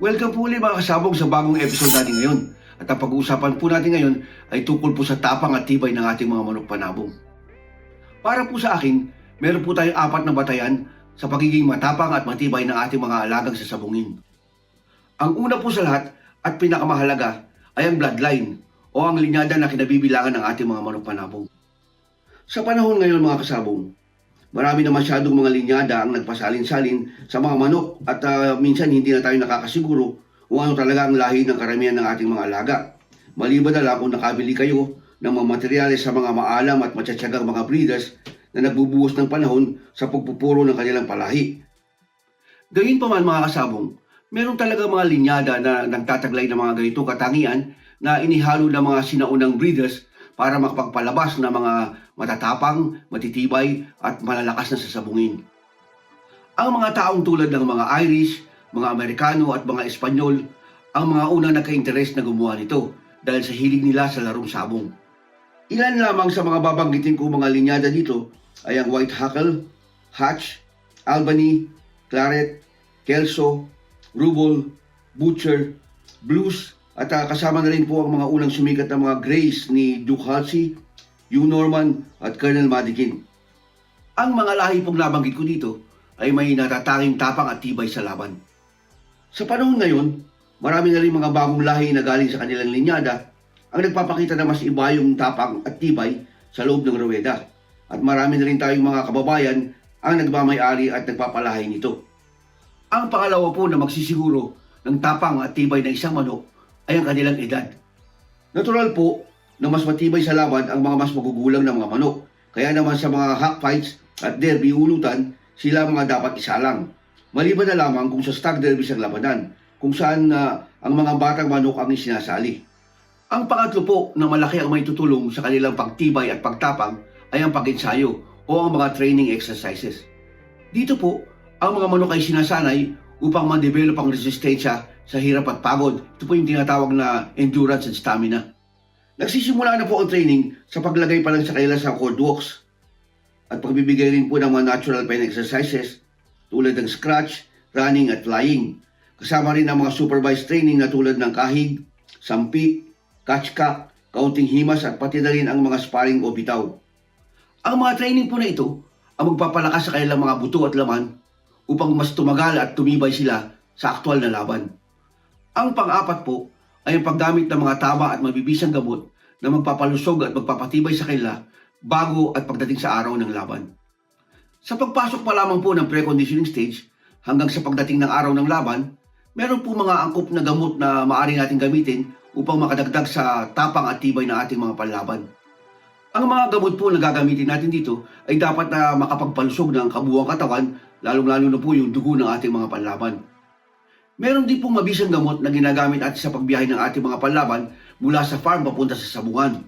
Welcome po ulit mga kasabog sa bagong episode natin ngayon. At ang pag-uusapan po natin ngayon ay tungkol po sa tapang at tibay ng ating mga manok panabong. Para po sa akin, meron po tayong apat na batayan sa pagiging matapang at matibay ng ating mga alagang sasabungin. Ang una po sa lahat at pinakamahalaga ay ang bloodline o ang linyada na kinabibilangan ng ating mga manok panabong. Sa panahon ngayon mga kasabong, marami na masyadong mga linyada ang nagpasalin-salin sa mga manok at minsan hindi na tayo nakakasiguro kung ano talaga ang lahi ng karamihan ng ating mga alaga. Maliban na lang kung nakabili kayo ng mga materyales sa mga maalam at matsatsagang mga breeders na nagbubuhos ng panahon sa pagpupuro ng kanilang palahi. Gayunpaman mga kasabong, meron talaga mga linyada na nagtataglay ng mga ganitong katangian na inihalo ng mga sinaunang breeders para makapagpalabas ng mga matatapang, matitibay at malalakas na sasabungin. Ang mga taong tulad ng mga Irish, mga Amerikano at mga Espanyol ang mga unang nagka-interes na gumawa nito dahil sa hilig nila sa larong sabong. Ilan lamang sa mga babanggitin ko mga linyada dito ay ang White Hackle, Hatch, Albany, Claret, Kelso, Rubble, Butcher, Blues, at kasama na rin po ang mga unang sumikat na mga Grays ni Duke Halsey, Hugh Norman at Colonel Madikin. Ang mga lahi pong nabanggit ko dito ay may natatanging tapang at tibay sa laban. Sa panahon ngayon, marami na rin mga bagong lahi na galing sa kanilang linyada ang nagpapakita na mas iba yung tapang at tibay sa loob ng ruweda. At marami na rin tayong mga kababayan ang nagmamay-ari at nagpapalahay nito. Ang pangalawa po na magsisiguro ng tapang at tibay na isang manok ay ang kanilang edad. Natural po na mas matibay sa laban ang mga mas magugulang na mga manok. Kaya naman sa mga hack fights at derby ulutan, sila mga dapat isalang. Maliban na lamang kung sa stag derby ang labanan, kung saan ang mga batang manok ang isinasali. Ang pangatlo po na malaki ang may tutulong sa kanilang pagtibay at pagtapang ay ang pag-ensayo o ang mga training exercises. Dito po, ang mga manok ay sinasanay upang ma-develop ang resistensya sa hirap at pagod. Ito po yung tinatawag na endurance and stamina. Nagsisimula na po ang training sa paglagay pa lang sa kanila sa cord walks at pagbibigay rin po ng mga natural pain exercises tulad ng scratch, running at flying. Kasama rin ang mga supervised training na tulad ng kahig, sampi, catch-cock, kaunting himas at pati na rin ang mga sparring o bitaw. Ang mga training po na ito ang magpapalakas sa kanilang mga buto at laman upang mas tumagal at tumibay sila sa aktwal na laban. Ang pang-apat po ay ang paggamit ng mga tama at mabibisang gamot na magpapalusog at magpapatibay sa kanila bago at pagdating sa araw ng laban. Sa pagpasok pa lamang po ng pre-conditioning stage hanggang sa pagdating ng araw ng laban, meron po mga angkop na gamot na maaari natin gamitin upang makadagdag sa tapang at tibay ng ating mga panlaban. Ang mga gamot po na gagamitin natin dito ay dapat na makapagpalusog ng kabuuang katawan, lalong-lalo na po yung dugo ng ating mga panlaban. Meron din pong mabisang gamot na ginagamit natin sa pagbiyahe ng ating mga panlaban mula sa farm papunta sa sabungan.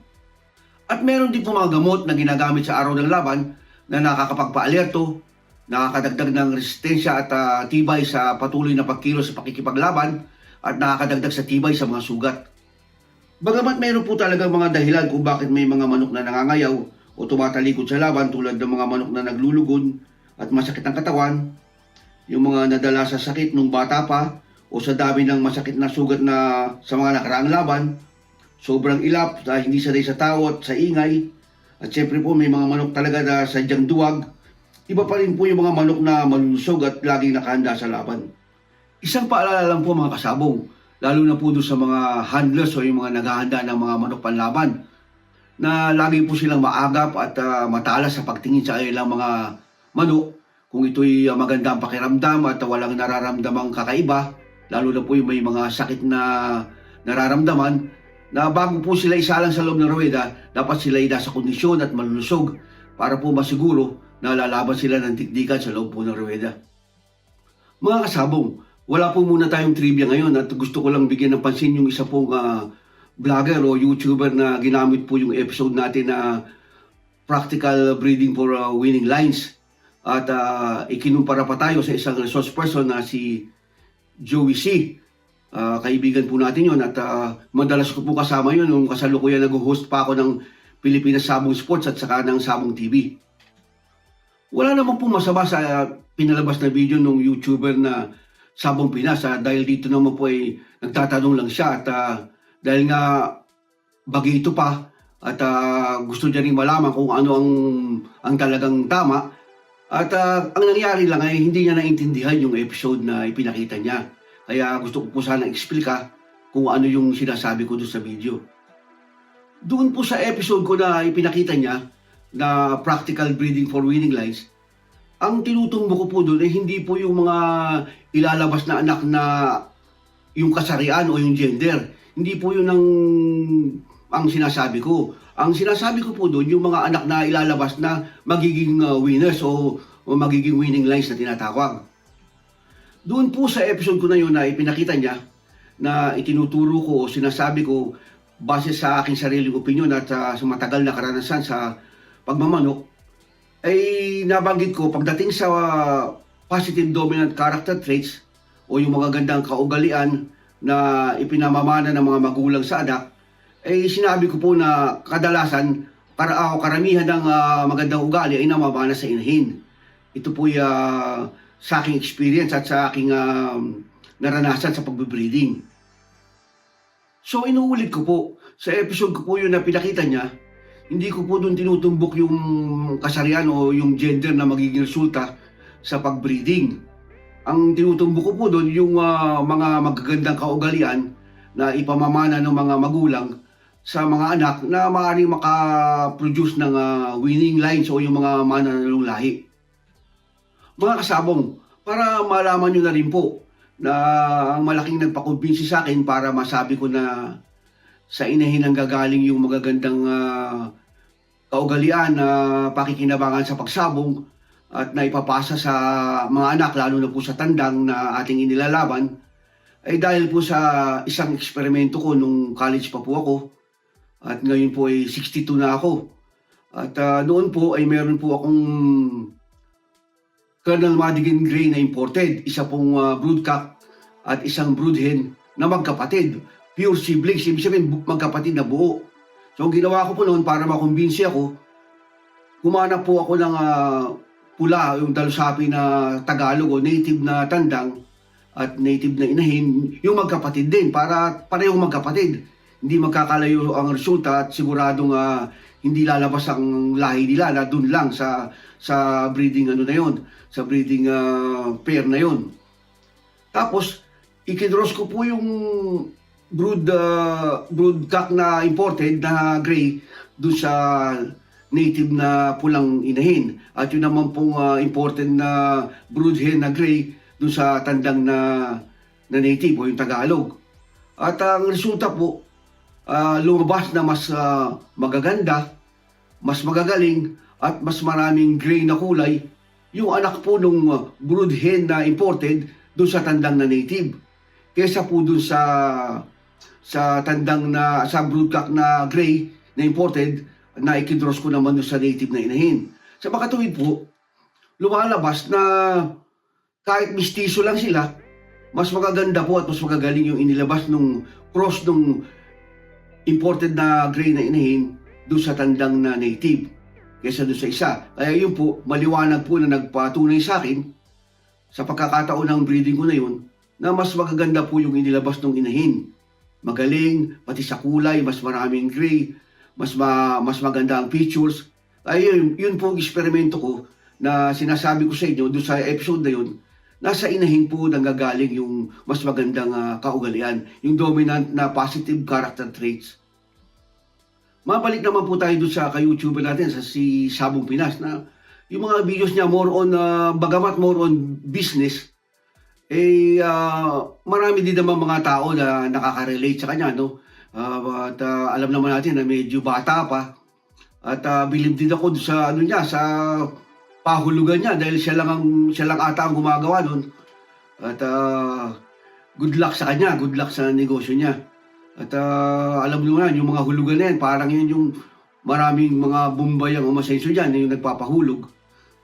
At meron din pong mga gamot na ginagamit sa araw ng laban na nakakapagpa-alerto, nakakadagdag ng resistensya at tibay sa patuloy na pagkilos sa pakikipaglaban at nakakadagdag sa tibay sa mga sugat. Bagamat meron po talaga mga dahilan kung bakit may mga manok na nangangayaw o tumatalikod sa laban tulad ng mga manok na naglulugod at masakit ang katawan, yung mga nadala sa sakit nung bata pa o sa dami ng masakit na sugat na sa mga nakaraang laban, sobrang ilap, hindi sanay sa tao at sa ingay, at syempre po may mga manok talaga na sadyang duwag, iba pa rin po yung mga manok na malulusog at laging nakahanda sa laban. Isang paalala lang po mga kasabong, lalo na po doon sa mga handlers o yung mga naghahanda ng mga manok panlaban, na lagi po silang maagap at matalas sa pagtingin sa ilang mga manok kung ito'y maganda ang pakiramdam at walang nararamdamang kakaiba, lalo na po yung may mga sakit na nararamdaman, na bago po sila isalang sa loob ng ruweda, dapat sila ay nasa kondisyon at malulusog para po masiguro na lalaban sila ng tikdikan sa loob po ng ruweda. Mga kasabong, wala po muna tayong trivia ngayon at gusto ko lang bigyan ng pansin yung isa pong vlogger o YouTuber na ginamit po yung episode natin na Practical Breeding for Winning Lines. At ikinumpara pa tayo sa isang resource person na si Joey C. Kaibigan po natin yon at madalas ko po kasama yun nung kasalukuyan nag-host pa ako ng Pilipinas Sabong Sports at saka ng Sabong TV. Wala naman po masama sa pinalabas na video ng YouTuber na Sabong Pinas. Dahil dito naman po ay nagtatanong lang siya at dahil nga bagito pa at gusto niya rin malaman kung ano ang talagang tama. At ang nangyari lang ay hindi niya naintindihan yung episode na ipinakita niya. Kaya gusto ko po sana explica kung ano yung sinasabi ko doon sa video. Doon po sa episode ko na ipinakita niya na practical breeding for winning lines, ang tinutumbo ko po doon ay hindi po yung mga ilalabas na anak na yung kasarian o yung gender. Hindi po yun ang sinasabi ko. Ang sinasabi ko po doon, yung mga anak na ilalabas na magiging winners o magiging winning lines na tinatawag. Doon po sa episode ko na yun na ipinakita niya na itinuturo ko o sinasabi ko base sa aking sariling opinion at sa matagal na karanasan sa pagmamanok, ay nabanggit ko pagdating sa positive dominant character traits o yung mga gandang kaugalian na ipinamamana ng mga magulang sa anak, ay sinabi ko po na kadalasan karamihan ng magandang ugali ay namamana sa inahin. Ito po sa aking experience at sa aking naranasan sa pagbibreeding. So inuulit ko po, sa episode ko po yun na pinakita niya, hindi ko po doon tinutumbok yung kasarian o yung gender na magiging resulta sa pagbreeding. Ang tinutumbok ko po doon yung mga magagandang kaugalian na ipamamana ng mga magulang sa mga anak na maaaring makaproduce ng winning lines o yung mga mananalong lahi. Mga kasabong, para malaman nyo na rin po na ang malaking nagpakumbinsi sa akin para masabi ko na sa inahin ang gagaling yung magagandang kaugalian na pakikinabangan sa pagsabong at naipapasa sa mga anak, lalo na po sa tandang na ating inilalaban, ay dahil po sa isang eksperimento ko nung college pa po ako. At ngayon po ay 62 na ako. At noon po ay meron po akong Colonel Madigan Gray na imported. Isa pong broodcock at isang broodhen na magkapatid. Pure siblings, ibig sabihin magkapatid na buo. So ang ginawa ko po noon para makumbinsi ako, humanap po ako ng pula, yung dalusapi na Tagalog o native na tandang at native na inahin, yung magkapatid din para parehong magkapatid. Hindi magkakalayo ang resulta at siguradong hindi lalabas ang lahi nila na dun lang sa breeding na yun, sa breeding pair na yun. Tapos ikidros ko po yung broodcock na imported na gray dun sa native na pulang inahin. At yun naman pong imported na broodhen na gray dun sa tandang na native o yung Tagalog. At ang resulta po, lumabas na mas magaganda, mas magagaling, at mas maraming gray na kulay yung anak po nung broodhen na imported dun sa tandang na native. Kesa po dun sa tandang na, sa broodcock na gray na imported na ikidros ko naman dun sa native na inahin. Sa makatuwid po, lumalabas na kahit mistiso lang sila, mas magaganda po at mas magagaling yung inilabas nung cross nung imported na gray na inahin doon sa tandang na native kaysa doon sa isa. Kaya yun po, maliwanag po na nagpatunay sa akin sa pagkakataon ng breeding ko na yun na mas magaganda po yung inilabas ng inahin. Magaling, pati sa kulay, mas maraming gray, mas maganda ang features. Kaya yun po ang eksperimento ko na sinasabi ko sa inyo doon sa episode na yun. Nasa inahin po nanggagaling yung mas magandang kaugalian, yung dominant na positive character traits. Mabalik naman po tayo doon sa ka-YouTuber natin, sa si Sabong Pinas, na yung mga videos niya more on, bagamat more on business, marami din naman mga tao na nakaka-relate sa kanya, no? At alam naman natin na medyo bata pa. At believe din ako sa sa pahulugan niya dahil siya lang ata ang gumagawa nun. At good luck sa kanya, good luck sa negosyo niya. At alam mo na, yung mga hulugan na yan, parang yun yung maraming mga Bombayang o masenso dyan, yung nagpapahulog.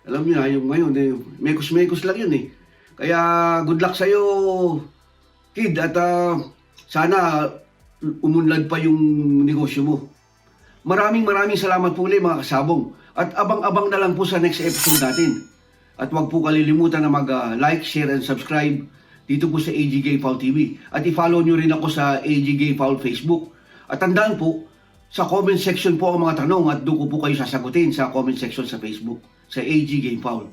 Alam niyo na, yung ngayon, mekos-mekos lang yun eh. Kaya good luck sa'yo, kid, at sana umunlad pa yung negosyo mo. Maraming salamat po ulit mga kasabong. At abang-abang na lang po sa next episode natin. At huwag po kalilimutan na mag-like, share, and subscribe dito po sa AG Game Foul TV. At i-follow nyo rin ako sa AG Game Foul Facebook. At tandaan po, sa comment section po ang mga tanong at doon ko po kayo sasagutin sa comment section sa Facebook, sa AG Game Foul.